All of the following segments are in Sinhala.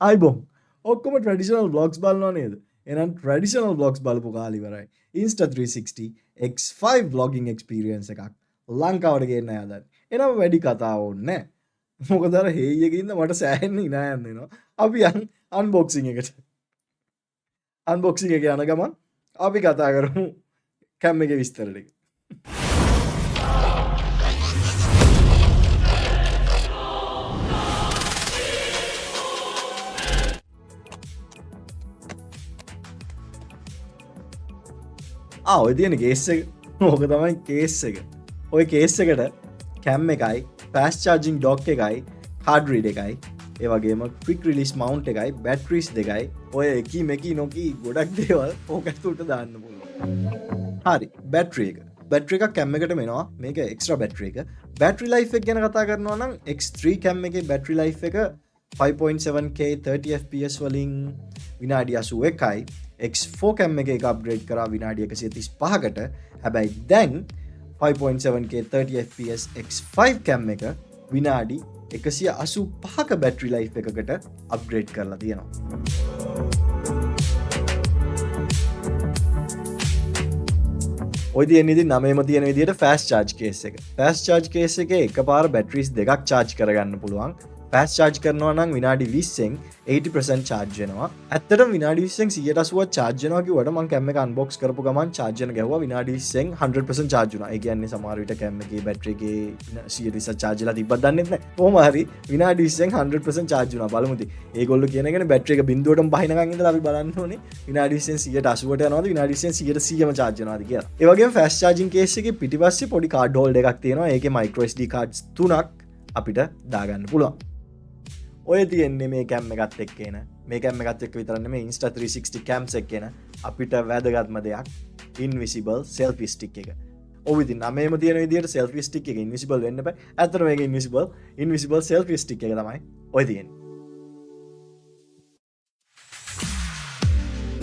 අයිබෝන් ඔක්කොම ට්‍රඩිෂනල් බ්ලොග්ස් බලනවා නේද? එහෙනම් ට්‍රඩිෂනල් බ්ලොග්ස් බලපු කාලේ ඉවරයි. Insta360 X5 vlogging experience එකක් ලංකාවට ගේන්න හදන්නේ. එනම වැඩි කතා ඕනේ නැහැ. මොකද අර හේයි එකේ ඉඳ මට සෑහෙන්න ඉනා යන්න එනවා. අපි අන්බොක්සිං එකට. අන්බොක්සිං එක යන ගමන් අපි කතා කරමු කැම් එකේ විස්තර ටික. ඔය තියෙන කේස් එක ඕක තමයි කේස් එක. ඔය කේස් එකට කැම් එකයි ෆෑස්ට් චාර්ජින් ඩොක් එකයි කාඩ් රීඩ් එකයි ඒ වගේම ක්වික් රිලීස් මවුන්ට් එකයි බැටරිස් දෙකයි ඔය එකී මෙකී නොකී ගොඩක් දේවල් ඕක ඇතුළට දාන්න පුළුවන්. හරි බැටරි එක. බැටරි එකක් කැම් එකට මෙනවා. මේක එක්ස්ට්‍රා බැටරි එක. බැටරි ලයිෆ් එක ගැන කතා කරනවා නම් X3 කැම් එකේ බැටරි ලයිෆ් එක 5.7K 30 fps වලින් විනාඩි 81යි. X4 කැම් එක අප්ග්‍රේඩ් කරා විනාඩි 135කට. හැබැයි දැන් 5.7K 30 fps X5 කැම් එක විනාඩි 185ක බැටරි ලයිෆ් එකකට අප්ග්‍රේඩ් කරලා තියෙනවා. ඔය තියෙන ඉතින් 9ම තියෙන විදිහට ෆෑස්ට් චාර්ජ් කේස් එක. ෆෑස්ට් චාර්ජ් කේස් එකේ එකපාර බැටරිස් දෙකක් චාර්ජ් කරගන්න පුළුවන්. ෆෑස්ට් චාර්ජ් කරනවා නම් විනාඩි 20න් 80% චාර්ජ් වෙනවා. ඇත්තටම විනාඩි 20න් 180ක් චාර්ජ් වෙනවා කිව්වට මම කැම් එක අන්බොක්ස් කරපු ගමන් චාර්ජ් වෙන ගැහුවා විනාඩි 20න් 100% චාර්ජ් වුණා. ඒ කියන්නේ සමහර විට කැම් එකේ බැටරි එකේ 120ක් චාර්ජ් වෙලා තිබ්බත් දන්නේ නැහැ. කොහොම හරි විනාඩි 20න් 100% චාර්ජ් වුණා. බලමු ඉතින්. ඒගොල්ලෝ කියන එකනේ බැටරි එක බිඳුවටම බහිනකන් ඉඳලා අපි බලන්න ඕනේ විනාඩි 20න් 180ට යනවාද විනාඩි 20න් 100ම චාර්ජ් වෙනවාද කියලා. ඒ වගේම ෆෑස්ට් චාර්ජින් කේස් එකේ පිටිපස්සේ පොඩි කාඩ් හෝල්ඩර් එකක් තියෙනවා. ඒකේ micro SD cards 3ක් අපිට දාගන්න පුළුවන්. ඔය තියෙන්නේ මේ කැම් එකත් එක්ක එන මේ කැම් එකත් එක්ක විතරක් නෙමෙයි Insta360 කැම්ස් එක්ක එන අපිට වැදගත්ම දෙයක් invisible selfie stick එක. ඔව් ඉතින් 9ම තියෙන විදිහට selfie stick එක invisible වෙන්න බෑ. ඇත්තටම මේක invisible selfie stick එක තමයි ඔය තියෙන්නේ.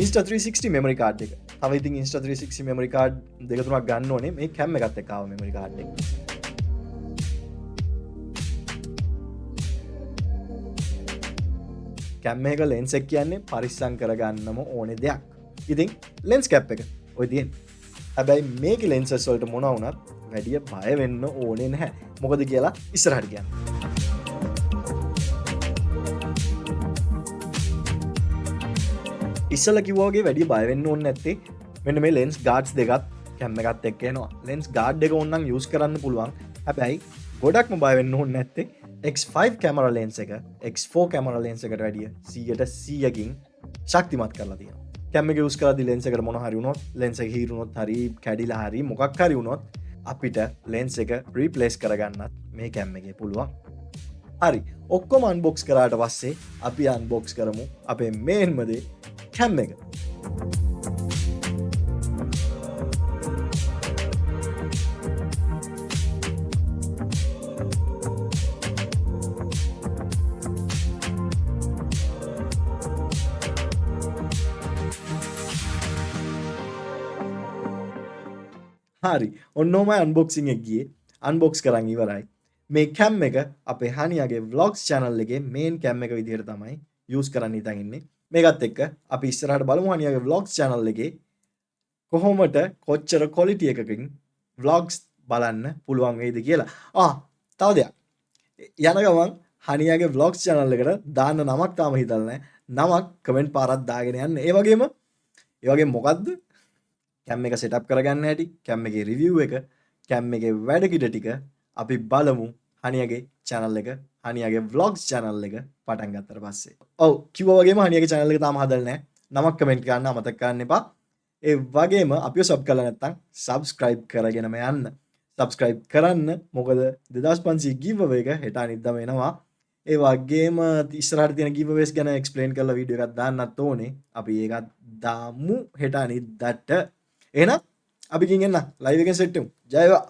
Insta360 memory card එක. තව ඉතින් Insta360 memory card දෙක තුනක් ගන්න ඕනේ මේ කැම් එකත් එක්ක ආව memory card එක. කැම් එක ලෙන්ස් එක කියන්නේ පරිස්සම් කරගන්නම ඕනේ දෙයක්. ඉතින් ලෙන්ස් කැප් එක ඔය තියෙන්නේ. හැබැයි මේකේ ලෙන්සස් වලට මොනවා වුණත් වැඩි බය වෙන්න ඕනේ නැහැ. මොකද කියලා ඉස්සරහට කියන්න. ඉස්සලා කිව්වා වගේ වැඩි බය වෙන්න ඕනේ නැත්තේ මෙන්න මේ ලෙන්ස් ගාඩ්ස් දෙකත් කැම් එකත් එක්ක එනවා. ලෙන්ස් ගාඩ් එක ඕනනම් යූස් කරන්න පුළුවන්. හැබැයි ගොඩක්ම බය වෙන්න ඕනේ නැත්තේ X5 කැමරා ලෙන්ස් එක X4 කැමරා ලෙන්ස් එකට වැඩිය 100%කින් ශක්තිමත් කරලා තියෙනවා. කැම් එක යූස් කරද්දී ලෙන්ස් එකට මොන හරි වුණොත් ලෙන්ස් එක හීරුනොත් හරි කැඩිලා හරි මොකක් හරි වුණොත් අපිට ලෙන්ස් එක රීප්ලේස් කරගන්නත් මේ කැම් එකේ පුළුවන්. හරි ඔක්කොම අන්බොක්ස් කරාට පස්සේ අපි අන්බොක්ස් කරමු අපේ මේන්ම දේ කැම් එක. හරි ඔන්නෝම අන්බොක්සිං එක ගියේ අන්බොක්ස් කරන් ඉවරයි. මේ කැම් එක අපේ හනියාගේ vlogs channel එකේ main කැම් එක විදිහට තමයි use කරන්න හිතන් ඉන්නේ. මේකත් එක්ක අපි ඉස්සරහට බලමු හනියාගේ vlogs channel එකේ කොහොමද කොච්චර quality එකකින් vlogs බලන්න පුළුවන් වෙයිද කියලා. තව දෙයක්. යන ගමන් හනියාගේ vlogs channel එකට දාන්න නමක් තාම හිතලා නැහැ. නමක් කමෙන්ට් පාරක් දාගෙන යන්න. ඒ වගේම මොකද්ද? කැම් එක සෙටප් කරගන්න හැටි, කැම් එකේ රිවිව් එක, කැම් එකේ වැඩ කිඩ ටික අපි බලමු හනියගේ channel එක, හනියගේ vlogs channel එක පටන් ගත්තට පස්සේ. ඔව් කිව්වා වගේම හනියගේ channel එක තාම හදලා නැහැ. නමක් කමෙන්ට් කරන්න අමතක කරන්න එපා. ඒ වගේම අපිව සබ් කරලා නැත්නම් subscribe කරගෙනම යන්න. subscribe කරන්න මොකද 2500 giveaway එක හෙට අනිද්දාම එනවා. ඒ වගේම ඉස්සරහට තියෙන giveaways ගැන explain කරලා වීඩියෝ එකක් දාන්නත් ඕනේ. අපි ඒකත් දාමු හෙට අනිද්දාට. එහෙනම් අපි ගිහින් එන්න ලයිව් එකෙන් සෙට් වෙමු. ජය වේවා.